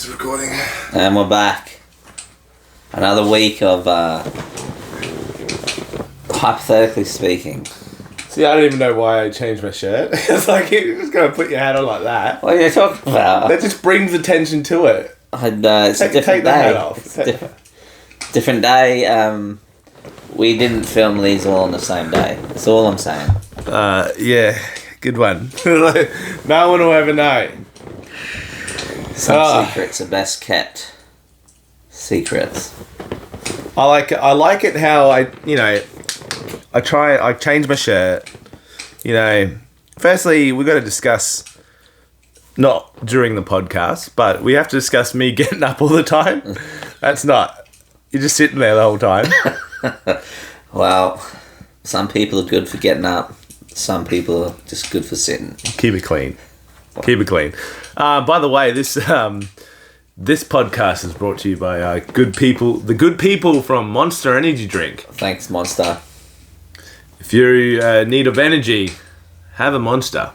It's recording. And we're back. Another week of, hypothetically speaking. See, I don't even know why I changed my shirt. It's like, you're just going to put your hat on like that. What are you talking about? That just brings attention to it. It's a different take the day. hat off. It's a different day. We didn't film these all on the same day. That's all I'm saying. Yeah, good one. No one will ever know. Some secrets are best kept. Secrets. I like it how I change my shirt. Firstly, we've got to discuss, not during the podcast, but we have to discuss me getting up all the time. That's not, you're just sitting there the whole time. Well, some people are good for getting up. Some people are just good for sitting. Keep it clean. Keep it clean. By the way, this podcast is brought to you by the good people from Monster Energy Drink. Thanks, Monster. If you're in need of energy, have a Monster.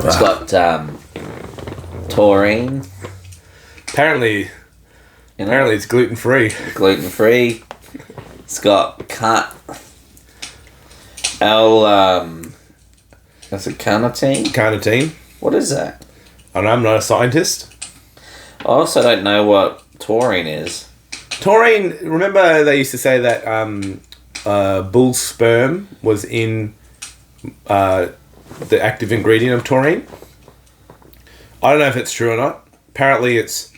It's got taurine. Apparently it's gluten free. Gluten free. It's got is it carnitine? Carnitine. What is that? I'm not a scientist. I also don't know what taurine is. Taurine, remember they used to say that bull sperm was in the active ingredient of taurine? I don't know if it's true or not. Apparently it's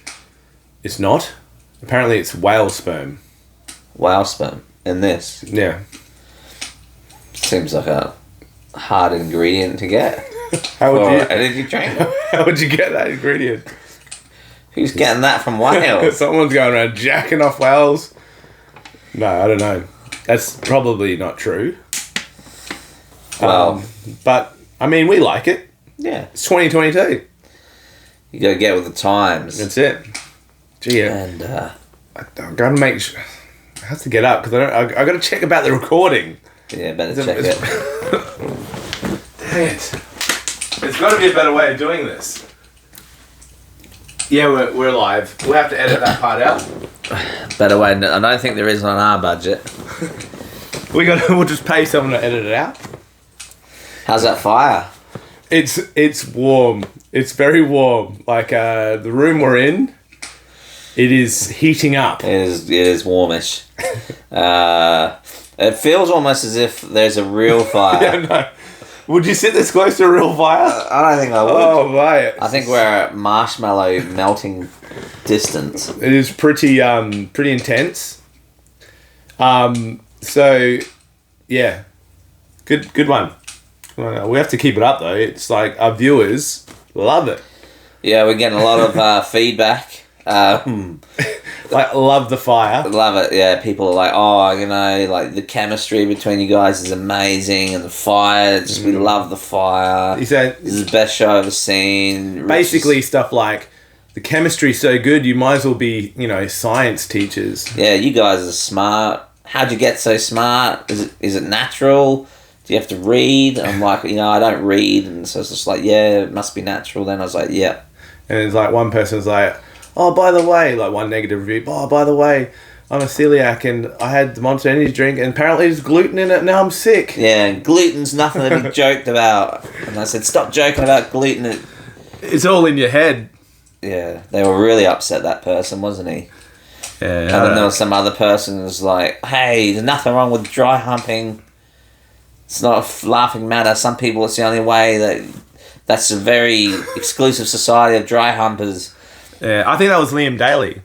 not. Apparently it's whale sperm. Whale sperm in this? Yeah. Seems like a hard ingredient to get. How would you energy drink? How would you get that ingredient? Who's getting that from whales? Someone's going around jacking off whales. No, I don't know. That's probably not true. Well, but I mean, we like it. Yeah, it's 2022. You gotta get with the times. That's it. Gee, and I'm gonna make sure. I have to get up because I got to check about the recording. Yeah, better check it. Dang it! There's got to be a better way of doing this. Yeah, we're live. We'll have to edit that part out. Better way. I don't think there is on our budget. We'll just pay someone to edit it out. How's that fire? It's warm. It's very warm. Like the room we're in, it is heating up. It is warmish. It feels almost as if there's a real fire. Yeah, no. Would you sit this close to a real fire? I don't think I would. Oh, mate. I think we're at marshmallow melting distance. It is pretty intense. So, yeah. Good one. We have to keep it up, though. It's like our viewers love it. Yeah, we're getting a lot of feedback. Like, love the fire. Love it, yeah. People are like, like the chemistry between you guys is amazing, and the fire, we love the fire. He said, this is the best show I've ever seen. Basically, stuff like, the chemistry's so good, you might as well be, science teachers. Yeah, you guys are smart. How'd you get so smart? Is it natural? Do you have to read? I'm like, I don't read, and so it's just like, yeah, it must be natural. Then I was like, yeah. And it's like, one person's like, oh, by the way, like one negative review, oh, by the way, I'm a celiac and I had the Monster Energy drink and apparently there's gluten in it and now I'm sick. Yeah, and gluten's nothing to be joked about. And I said, stop joking about gluten. It's all in your head. Yeah, they were really upset, that person, wasn't he? Yeah. And then there was some other person who was like, hey, there's nothing wrong with dry humping. It's not a laughing matter. Some people, it's the only way that's a very exclusive society of dry humpers. Yeah, I think that was Liam Daly.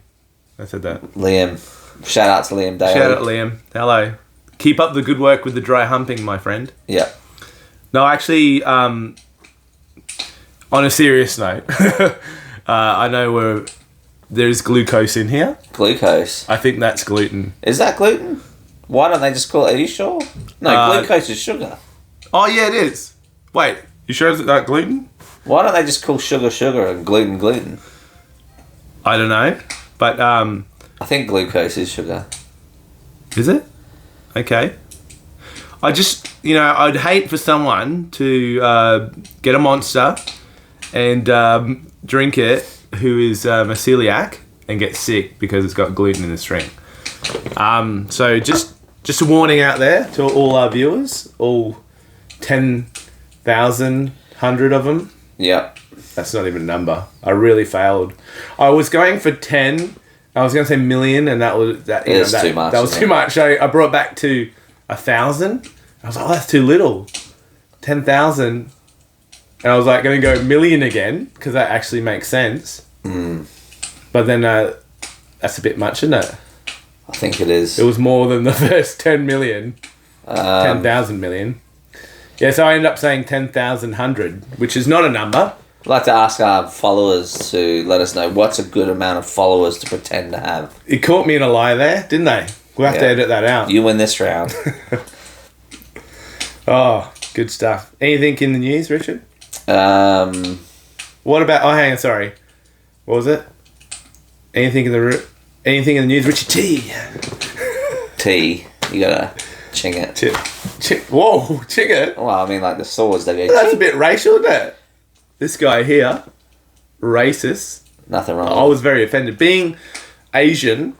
I said that. Liam. Shout out to Liam Daly. Shout out Liam. Hello. Keep up the good work with the dry humping, my friend. Yeah. No, actually, on a serious note, I know there's glucose in here. Glucose? I think that's gluten. Is that gluten? Why don't they just call it... Are you sure? No, glucose is sugar. Oh, yeah, it is. Wait, you sure it's not gluten? Why don't they just call sugar and gluten? I don't know, but I think glucose is sugar. Is it? Okay. I just, I'd hate for someone to get a Monster and drink it who is a celiac and get sick because it's got gluten in the string. So just a warning out there to all our viewers, all 10,000, 100 of them. Yep. That's not even a number. I really failed. I was going for 10. I was going to say million, and that was too much. That was too much. I brought it back to 1,000. I was like, oh, that's too little. 10,000. And I was like, going to go million again because that actually makes sense. But then that's a bit much, isn't it? I think it is. It was more than the first 10 million. 10,000 million. Yeah, so I ended up saying 10,100, which is not a number. I'd like to ask our followers to let us know what's a good amount of followers to pretend to have. It caught me in a lie there, didn't they? We'll have to edit that out. You win this round. Oh, good stuff. Anything in the news, Richard? What about... Oh, hang on, sorry. What was it? Anything in the news, Richard T? T. You gotta ching it. Whoa, ching it? Well, I mean, like the swords, they go... That's a bit racial, isn't it? This guy here, racist. Nothing wrong. I was very offended. Being Asian,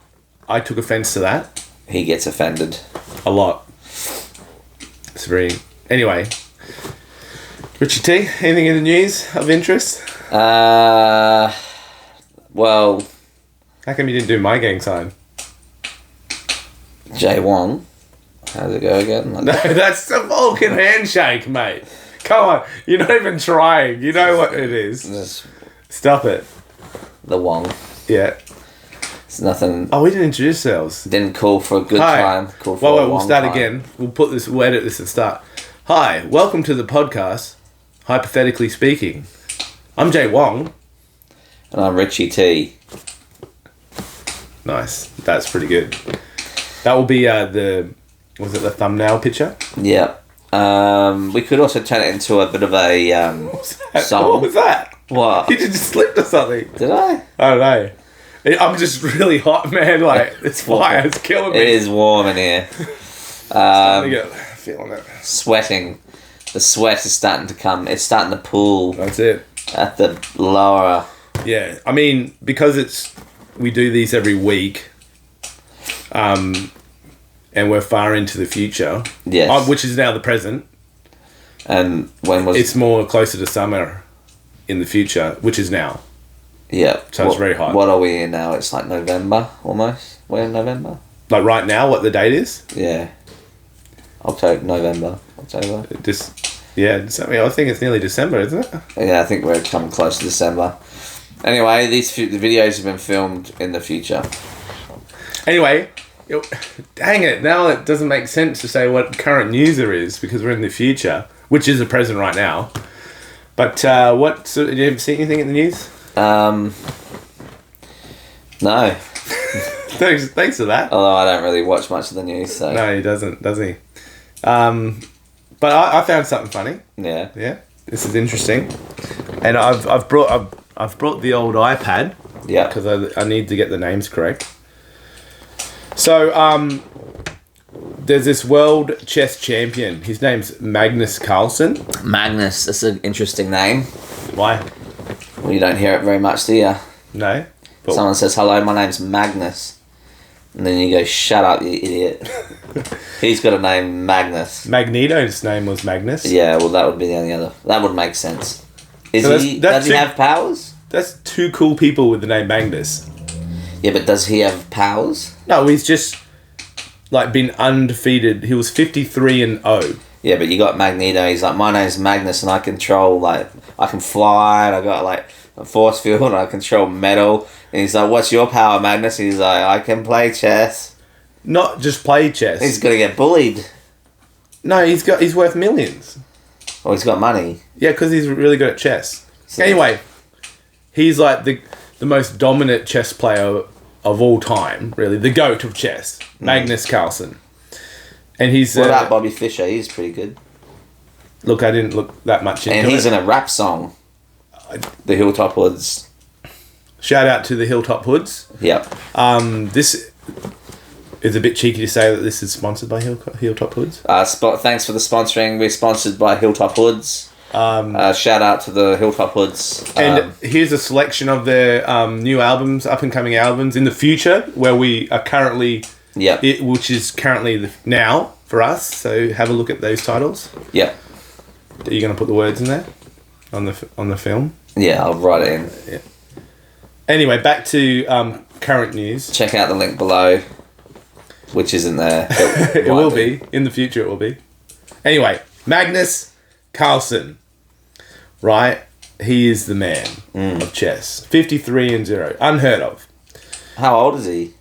I took offence to that. He gets offended. A lot. It's very... Anyway. Richard T, anything in the news of interest? Well... How come you didn't do my gang sign? Jay Wong. How does it go again? No, that's the Vulcan handshake, mate. Come on. You're not even trying. You know what it is. Stop it. The Wong. Yeah. It's nothing... Oh, we didn't introduce ourselves. Didn't call for a good time. Called for we'll start again. We'll edit this and start. Hi, welcome to the podcast, Hypothetically Speaking. I'm Jay Wong. And I'm Richie T. Nice. That's pretty good. That will be the thumbnail picture? Yeah. We could also turn it into a bit of a song. What was that? What? You just slipped or something. Did I? I don't know. I'm just really hot, man. Like, it's fire. It's killing me. It is warm in here. Starting to get feeling it. Sweating. The sweat is starting to come. It's starting to pool. That's it. At the lower. Yeah. I mean, because we do these every week, and we're far into the future. Yes. Which is now the present. And when was... It's more closer to summer in the future, which is now. Yeah. So it's very hot. What are we in now? It's like November, almost. We're in November? Like right now, what the date is? Yeah. November. October. December. I think it's nearly December, isn't it? Yeah, I think we're coming close to December. Anyway, the videos have been filmed in the future. Anyway, dang it, now it doesn't make sense to say what current news there is because we're in the future, which is the present right now. But did you ever see anything in the news? No. Thanks for that. Although I don't really watch much of the news, so... No, he doesn't, does he? But I found something funny. Yeah. Yeah. This is interesting. And I've brought the old iPad. Yeah. Because I need to get the names correct. So, there's this world chess champion. His name's Magnus Carlsen. Magnus, that's an interesting name. Why? Well, you don't hear it very much, do you? No. But someone says, hello, my name's Magnus. And then you go, shut up, you idiot. He's got a name, Magnus. Magneto's name was Magnus. Yeah, well, that would be the only other. That would make sense. Does he have powers? That's two cool people with the name Magnus. Yeah, but does he have powers? No, he's just been undefeated. He was 53-0. Yeah, but you got Magneto. He's like, my name's Magnus, and I control I can fly. And I got a force field, and I control metal. And he's like, what's your power, Magnus? He's like, I can play chess. Not just play chess. He's gonna get bullied. No, he's worth millions. Oh, he's got money. Yeah, because he's really good at chess. So anyway, he's like the most dominant chess player of all time, really. The GOAT of chess. Magnus Carlsen. And he's... What about Bobby Fischer? He's pretty good. Look, I didn't look that much into it. And he's in a rap song. The Hilltop Hoods. Shout out to the Hilltop Hoods. Yep. This is a bit cheeky to say that this is sponsored by Hilltop Hoods. Thanks for the sponsoring. We're sponsored by Hilltop Hoods. Shout out to the Hilltop Hoods. And here's a selection of their new albums, up and coming albums in the future, where we are currently, which is currently now for us. So have a look at those titles. Yeah. Are you going to put the words in there on the film? Yeah, I'll write it in. Yeah. Anyway, back to current news. Check out the link below, which isn't there. It will be in the future. It will be. Anyway, Magnus Carlsen. Right, he is the man of chess. 53-0, unheard of. How old is he?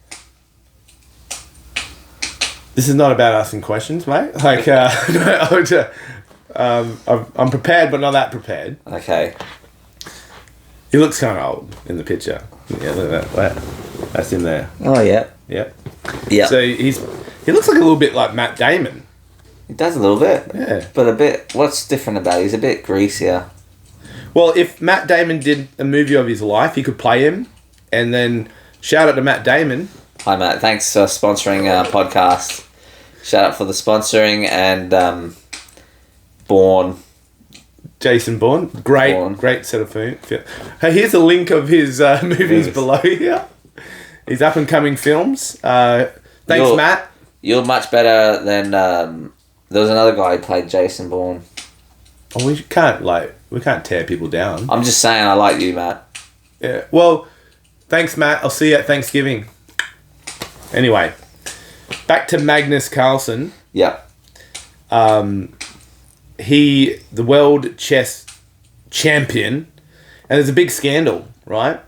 This is not about asking questions, mate. Like, I'm prepared, but not that prepared. Okay. He looks kind of old in the picture. Yeah, look at that. That's him there. Oh yeah. Yep. Yeah. So he looks like a little bit like Matt Damon. He does a little bit. Yeah. But a bit. What's different about it? He's a bit greasier. Well, if Matt Damon did a movie of his life, he could play him. And then shout out to Matt Damon. Hi, Matt. Thanks for sponsoring our podcast. Shout out for the sponsoring and Bourne. Jason Bourne. Great set of film. Hey, here's a link of his movies below here. His up and coming films. Thanks, Matt. You're much better than... there was another guy who played Jason Bourne. Oh, we can't tear people down. I'm just saying I like you, Matt. Yeah. Well, thanks, Matt. I'll see you at Thanksgiving. Anyway, back to Magnus Carlsen. Yeah. The world chess champion, and there's a big scandal, right?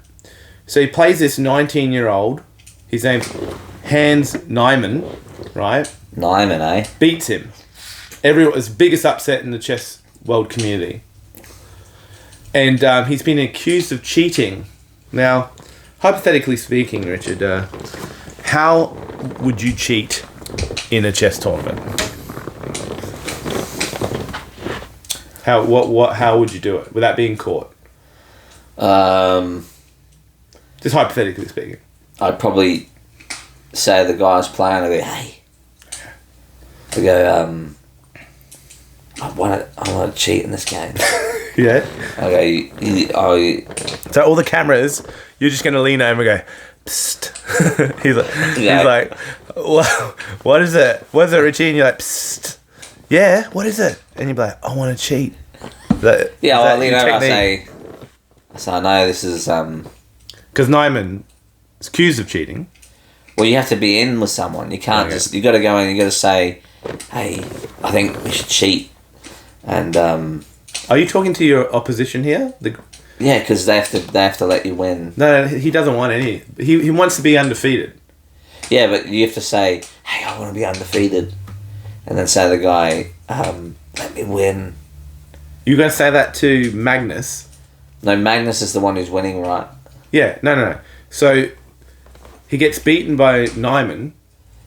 So he plays this 19-year-old. His name's Hans Niemann, right? Niemann, eh? Beats him. Everyone's biggest upset in the chess world community. And he's been accused of cheating. Now, hypothetically speaking, Richard, how would you cheat in a chess tournament? How would you do it without being caught? Just hypothetically speaking. I'd probably say the guy's playing, I'd go, hey. I go, I want to cheat in this game. Yeah. Okay. So all the cameras, you're just going to lean over and go, psst. he's like, well, what is it? What is it, Richie? And you're like, psst. Yeah, what is it? And you're like, I want to cheat. I'll lean over and say, I know this is... Because Niemann is accused of cheating. Well, you have to be in with someone. You can't you got to go in, you got to say, hey, I think we should cheat. And are you talking to your opposition here? Yeah, because they have to let you win. No, he doesn't want any. He wants to be undefeated. Yeah, but you have to say, hey, I want to be undefeated, and then say to the guy, let me win. You're going to say that to Magnus? No, Magnus is the one who's winning, right? Yeah, no. So he gets beaten by Niemann,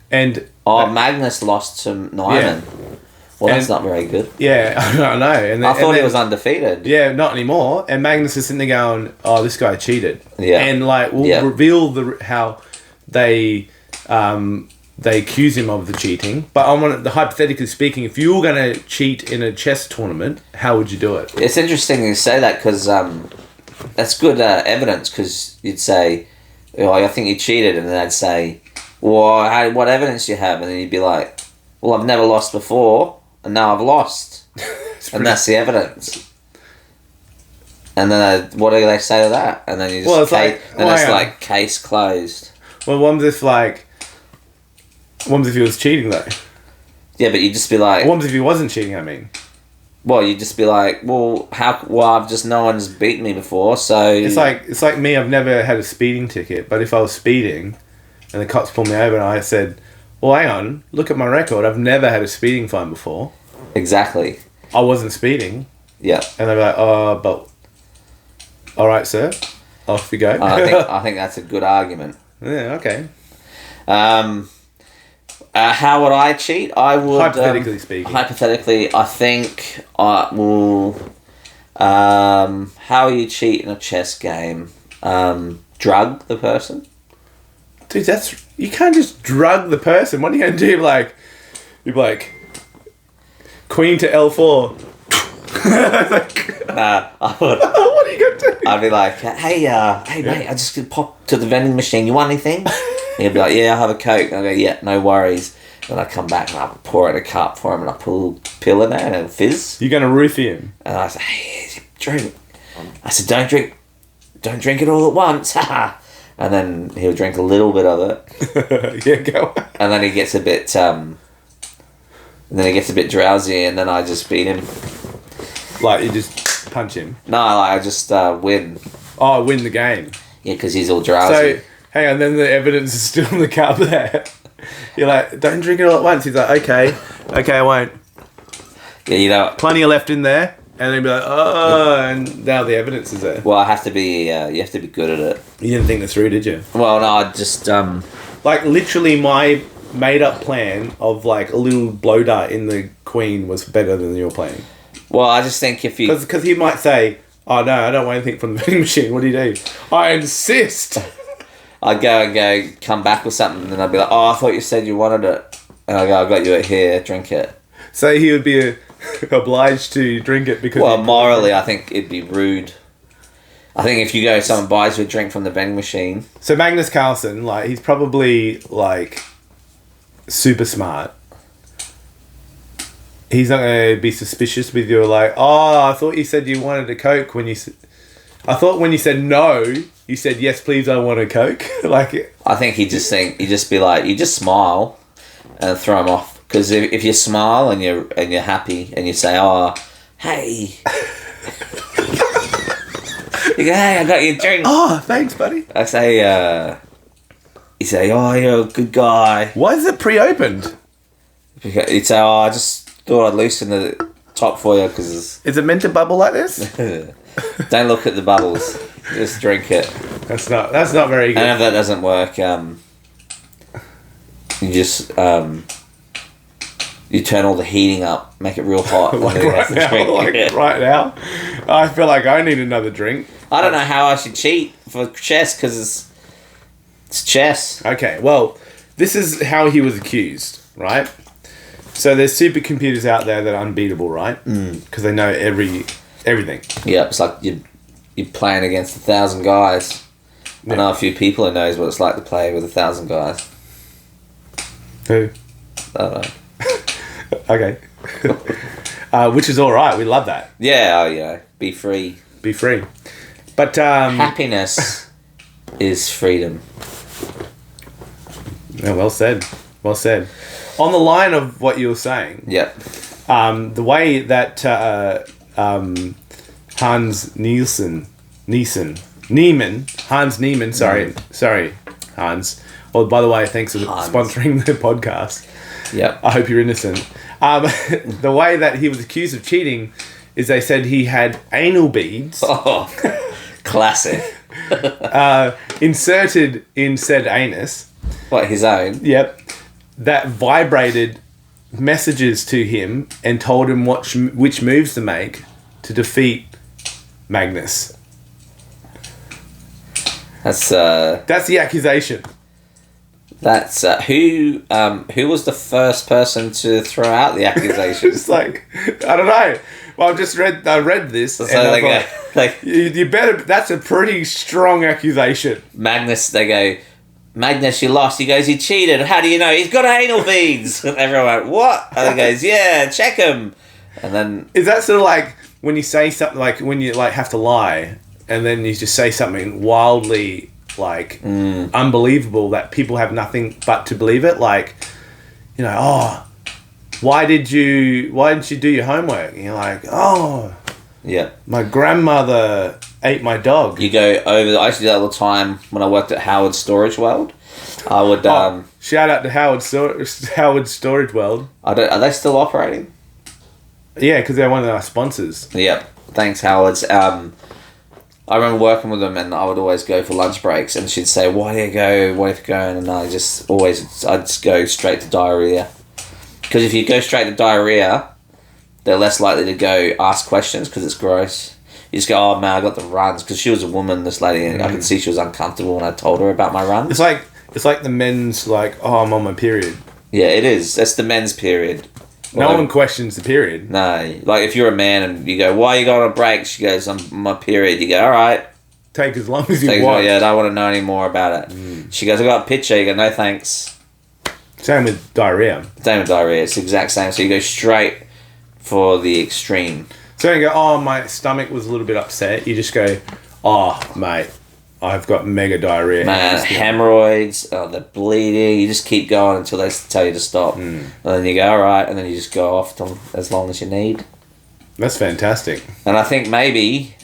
and Magnus lost to Niemann. Yeah. Well, that's not very good. Yeah, I know. And I thought he was undefeated. Yeah, not anymore. And Magnus is sitting there going, "Oh, this guy cheated." Yeah. And we'll reveal how they accuse him of the cheating. But I want to, hypothetically speaking, if you were going to cheat in a chess tournament, how would you do it? It's interesting you say that because that's good evidence. Because you'd say, "Oh, I think you cheated," and then they'd say, "Well, what evidence do you have?" And then you'd be like, "Well, I've never lost before." And now I've lost. And that's the evidence. And then what do they say to that? And then you just like case closed. Well, what if he was cheating though? Yeah, but you just be like, what if he wasn't cheating, I mean? Well, you just be like, no one's beaten me before, so it's like me, I've never had a speeding ticket, but if I was speeding and the cops pulled me over and I said, well, hang on, look at my record. I've never had a speeding fine before. Exactly. I wasn't speeding. Yeah. And they're like, but... All right, sir. Off you go. I think that's a good argument. Yeah, okay. How would I cheat? I would... Hypothetically speaking. Hypothetically, I think I will... how you cheat in a chess game? Drug the person? Dude, you can't just drug the person. What are you going to do? You're like, queen to L4. Like, Nah, I would. what are you gonna do? I'd be like, hey mate, I just could pop to the vending machine. You want anything? He'd be like, yeah, I'll have a Coke. And I go, yeah, no worries. Then I come back and I pour it in a cup for him and I pull a pill in there and it'll fizz. You're gonna roofie him. And I say, hey, drink. I said, don't drink it all at once. And then he'll drink a little bit of it. Yeah, go. And then he gets a bit, drowsy and then I just beat him. Like, you just punch him. No, I just win. Oh, win the game. Yeah, because he's all drowsy. So, hang on, then the evidence is still in the cup there. You're like, don't drink it all at once. He's like, okay, I won't. Yeah, you know. Plenty are left in there. And then be like, oh, and now the evidence is there. Well, you have to be good at it. You didn't think this through, did you? Well, no, I just, Like, literally my made-up plan of, like, a little blow dart in the queen was better than your plan. Well, I just think if you... Because he might say, oh, no, I don't want anything from the vending machine. What do you do? I insist. I'd go come back with something, and I'd be like, oh, I thought you said you wanted it. And I go, I got you it here, drink it. So he would be obliged to drink it because... Well, morally, I think it'd be rude. I think if you go, someone buys you a drink from the vending machine... So Magnus Carlsen, like, he's probably, like, super smart. He's not going to be suspicious with you, like, oh, I thought you said you wanted a Coke when you... I thought when you said no, you said, yes, please, I want a Coke. Like... I think he'd just be like, you just smile and throw him off. Because if you smile and you're happy and you say, oh, hey... You go, hey, I got you a drink. Oh, thanks, buddy. I say, you say, oh, you're a good guy. Why is it pre-opened? You'd say, oh, I just thought I'd loosen the top for you because... Is it meant to bubble like this? Don't look at the bubbles. Just drink it. That's not very good. And if that doesn't work, you just... you turn all the heating up, make it real hot. Like right now? I feel like I need another drink. I don't know how I should cheat for chess because it's chess. Okay, well, this is how he was accused, right? So there's supercomputers out there that are unbeatable, right? Because they know everything. Yeah, it's like you're playing against 1,000 guys. Yeah. I know a few people who knows what it's like to play with 1,000 guys. Who? I don't know. Okay. Which is all right. We love that. Yeah, be free. Be free. But happiness is freedom. Yeah, well said. Well said. On the line of what you were saying. Yep. The way that Hans Niemann, sorry, Hans. Well, by the way, thanks for sponsoring the podcast. Yep. I hope you're innocent. The way that he was accused of cheating is they said he had anal beads. Oh, classic. Inserted in said anus. What, his own? Yep. That vibrated messages to him and told him which moves to make to defeat Magnus. That's the accusation. That's who was the first person to throw out the accusation? It's like, I don't know. Well, I read this. So and they go, like, you better. That's a pretty strong accusation. Magnus, they go, Magnus, you lost. He goes, he cheated. How do you know? He's got anal beads. And everyone went, what? And he goes, yeah, check him. And then is that sort of like when you say something, like when you like have to lie, and then you just say something wildly like unbelievable that people have nothing but to believe it, like, you know, oh, why didn't you do your homework? And you're like, oh, yeah, my grandmother ate my dog. You go over. I used to do that all the time when I worked at Howard Storage World. I would shout out to Howard Storage World. Are they still operating? Yeah, because they're one of our sponsors. Yep. Thanks, Howard's. I remember working with them, and I would always go for lunch breaks, and she'd say, "Why do you go? Where are you going?" And I'd just go straight to diarrhea. Because if you go straight to diarrhea, they're less likely to go ask questions because it's gross. You just go, "Oh man, I got the runs," because she was a woman, this lady, and I could see she was uncomfortable when I told her about my runs. It's like the men's like, "Oh, I'm on my period." Yeah, it is. That's the men's period. No one questions the period. No. Like, if you're a man and you go, why are you going on a break? She goes, I'm my period. You go, all right. Take as long as you want. Yeah, I don't want to know any more about it. She goes, I got a picture. You go, no thanks. Same with diarrhea. Same with diarrhea. It's the exact same. So you go straight for the extreme. So you go, oh, my stomach was a little bit upset. You just go, oh, mate, I've got mega diarrhea. Man, hemorrhoids, they're bleeding. You just keep going until they tell you to stop. And then you go, all right, and then you just go off as long as you need. That's fantastic. And I think maybe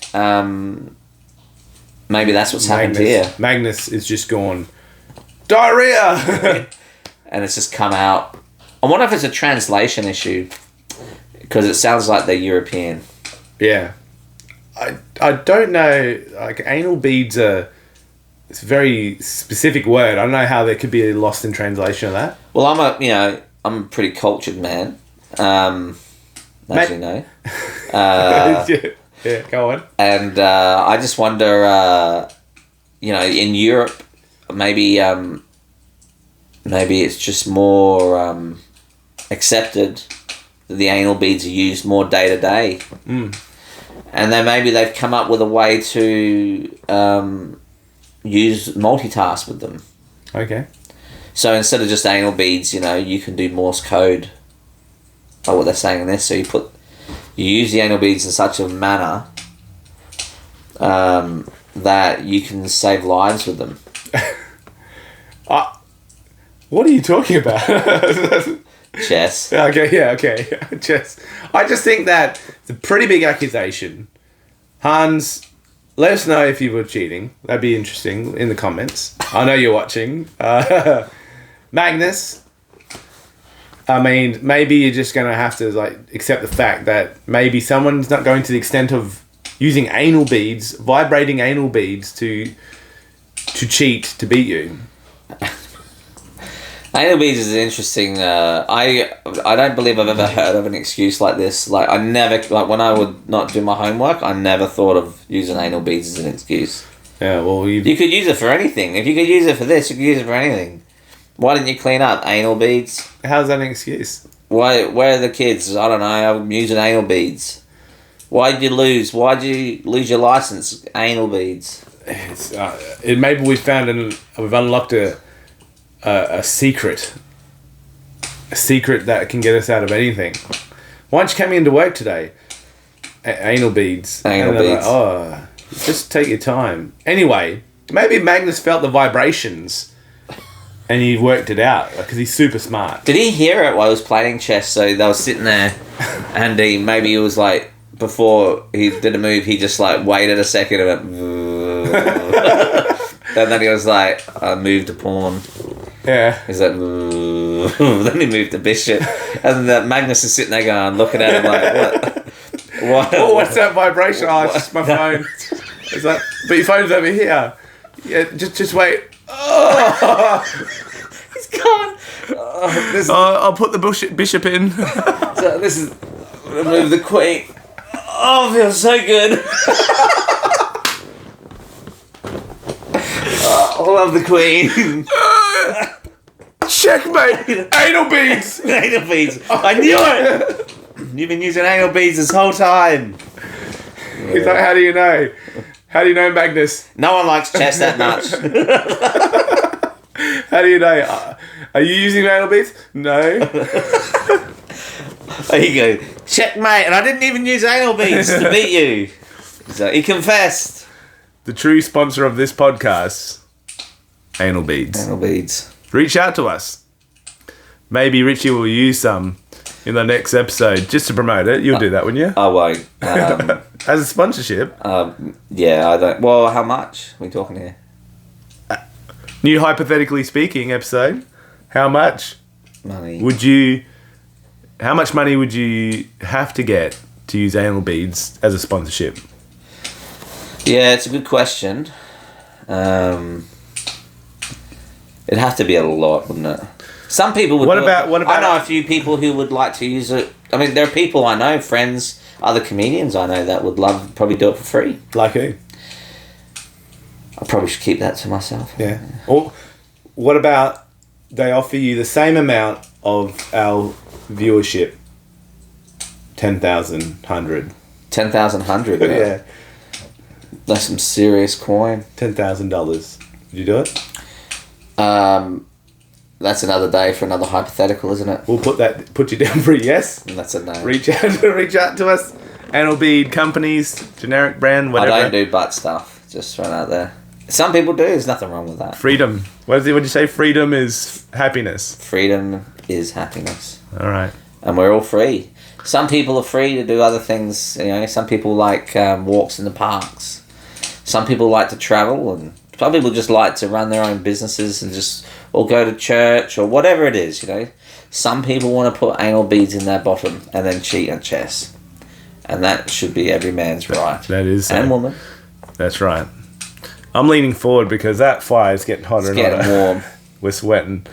that's what's happened here. Magnus is just gone, diarrhea! And it's just come out. I wonder if it's a translation issue, because it sounds like they're European. Yeah. I don't know, like, anal beads are, it's a very specific word. I don't know how there could be a lost in translation of that. Well, I'm a pretty cultured man. As you know. Yeah, go on. And I just wonder, in Europe, maybe it's just more accepted that the anal beads are used more day to day. And then maybe they've come up with a way to use multitask with them. Okay. So instead of just anal beads, you can do Morse code. Like what they're saying in this. So you use the anal beads in such a manner that you can save lives with them. What are you talking about? Chess. Okay. Chess. I just think that it's a pretty big accusation. Hans, let us know if you were cheating. That'd be interesting in the comments. I know you're watching. Magnus, I mean, maybe you're just going to have to accept the fact that maybe someone's not going to the extent of using anal beads, vibrating anal beads to cheat, to beat you. Anal beads is interesting. I don't believe I've ever heard of an excuse like this. Like, I never, when I would not do my homework, I never thought of using anal beads as an excuse. Yeah, well, you could use it for anything. If you could use it for this, you could use it for anything. Why didn't you clean up? Anal beads? How's that an excuse? Why? Where are the kids? I don't know. I'm using anal beads. Why did you lose? Why did you lose your license? Anal beads. It's, maybe we've unlocked a secret. A secret that can get us out of anything. Why aren't you coming into work today? Anal beads. Anal beads. Just take your time. Anyway, maybe Magnus felt the vibrations and he worked it out because he's super smart. Did he hear it while he was playing chess? So they were sitting there and he was like, before he did a move, he just waited a second and went, and then he was like, I moved a pawn. Yeah. He's like, then he moved the bishop. And Magnus is sitting there going, looking at him like, what? What's that vibration? Oh, it's just my phone. It's like, but your phone's over here. Yeah, just wait. Oh, he's gone. I'll put the bishop in. So this is, I'm going to move the queen. Oh, it feels so good. I love the queen. Checkmate! Anal beads! Anal beads. I knew it! You've been using anal beads this whole time. He's like, how do you know? How do you know, Magnus? No one likes chess that much. How do you know? Are you using anal beads? No. There you go. Checkmate. And I didn't even use anal beads to beat you. So he confessed. The true sponsor of this podcast, anal beads. Anal beads. Reach out to us. Maybe Richie will use some in the next episode just to promote it. You'll do that, wouldn't you? I won't. As a sponsorship? Yeah, I don't. Well, how much are we talking here? New hypothetically speaking episode. How much money how much money would you have to get to use anal beads as a sponsorship? Yeah, it's a good question. It'd have to be a lot, wouldn't it? Some people would. What about? I know a few people who would like to use it. I mean, there are people I know, friends, other comedians I know that would probably do it for free. Like who? I probably should keep that to myself. Yeah. Or what about they offer you the same amount of our viewership 10,000, 100. 10,100. Yeah. That's some serious coin. $10,000. Did you do it? That's another day for another hypothetical, isn't it? We'll put you down for a yes. And that's a no. Reach out to us. Anal bead companies, generic brand, whatever. I don't do butt stuff. Just thrown out there. Some people do. There's nothing wrong with that. Freedom. What'd you say? Freedom is happiness. Freedom is happiness. All right. And we're all free. Some people are free to do other things. Some people like walks in the parks. Some people like to travel, and some people just like to run their own businesses and or go to church or whatever it is. Some people want to put anal beads in their bottom and then cheat at chess, and that should be every man's right. That is, and woman. That's right. I'm leaning forward because that fire is getting hotter and hotter. It's getting warm. We're sweating.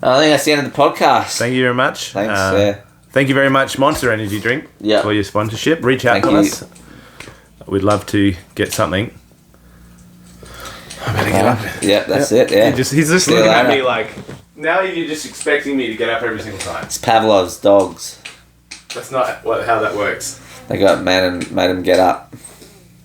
I think that's the end of the podcast. Thank you very much. Thanks. Thank you very much, Monster Energy Drink, for your sponsorship. Reach out to us. We'd love to get something. I'm going to get up. Yeah, that's it. Yeah. He's just looking at me like, now you're just expecting me to get up every single time. It's Pavlov's dogs. That's not how that works. They got made him get up.